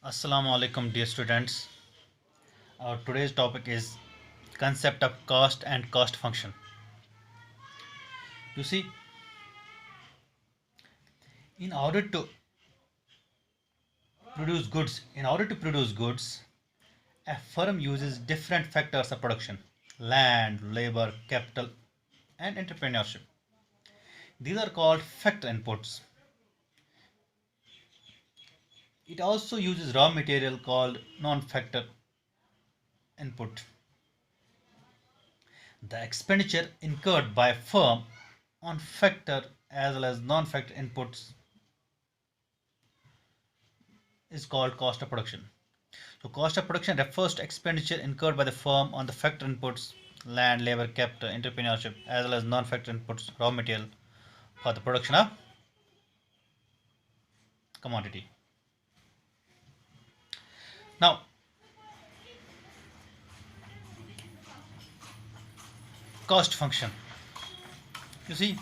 Assalamu alaikum dear students. Our today's topic is concept of cost and cost function. You see, in order to produce goods, a firm uses different factors of production: land, labor, capital, and entrepreneurship. These are called factor inputs. It also uses raw material called non-factor input. The expenditure incurred by a firm on factor as well as non-factor inputs is called cost of production. So cost of production refers to expenditure incurred by the firm on the factor inputs: land, labor, capital, entrepreneurship, as well as non-factor inputs, raw material, for the production of commodity. Now, cost function. You see,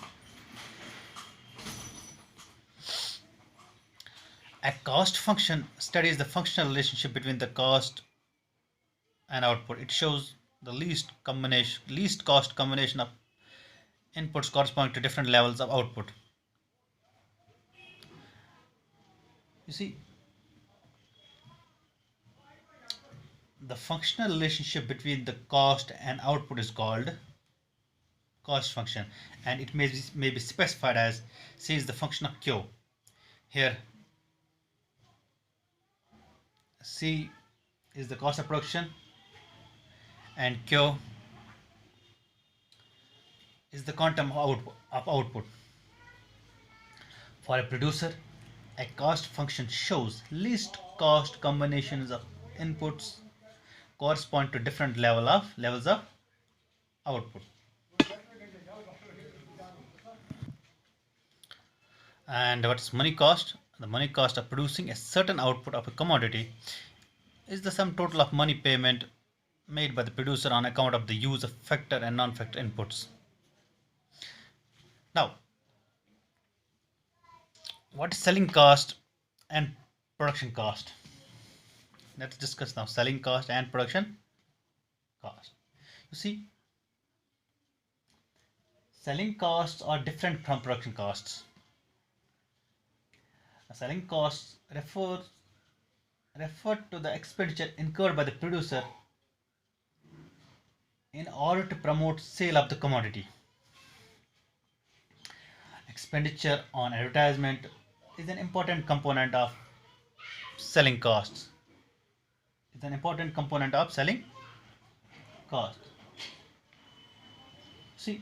a cost function studies the functional relationship between the cost and output. It shows the least cost combination of inputs corresponding to different levels of output. You see, the functional relationship between the cost and output is called cost function, and it may be specified as C is the function of Q. Here C is the cost of production and Q is the quantum of output. For a producer, a cost function shows least cost combinations of inputs correspond to different levels of output. And what's money cost? The money cost of producing a certain output of a commodity is the sum total of money payment made by the producer on account of the use of factor and non-factor inputs. Now, what is selling cost and production cost? Let's discuss now selling cost and production cost. You see, selling costs are different from production costs. Selling costs refer to the expenditure incurred by the producer in order to promote sale of the commodity. Expenditure on advertisement is an important component of selling costs. It's an important component of selling cost. See,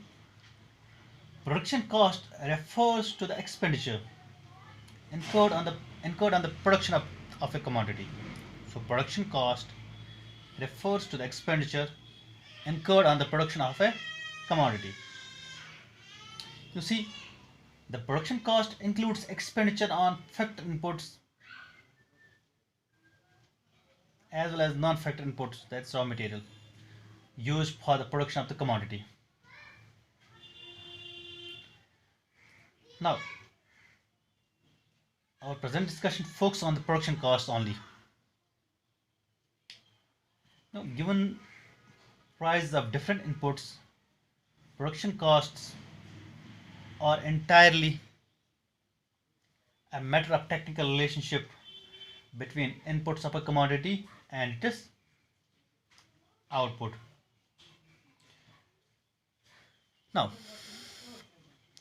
production cost refers to the expenditure incurred on the production of a commodity. So production cost refers to the expenditure incurred on the production of a commodity. You see, the production cost includes expenditure on factor inputs as well as non-factor inputs, that's raw material, used for the production of the commodity. Now, our present discussion focuses on the production costs only. Now, given prices of different inputs, production costs are entirely a matter of technical relationship between inputs of a commodity and its output. Now,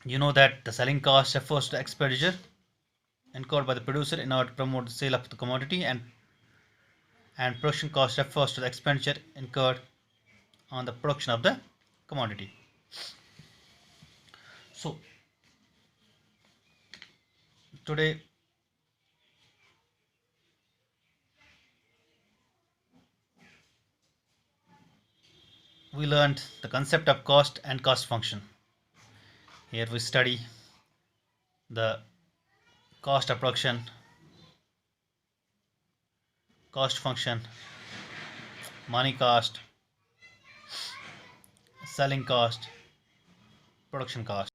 you know that the selling cost refers to expenditure incurred by the producer in order to promote the sale of the commodity, and production cost refers to the expenditure incurred on the production of the commodity. So today we learned the concept of cost and cost function. Here we study the cost of production, cost function, money cost, selling cost, production cost.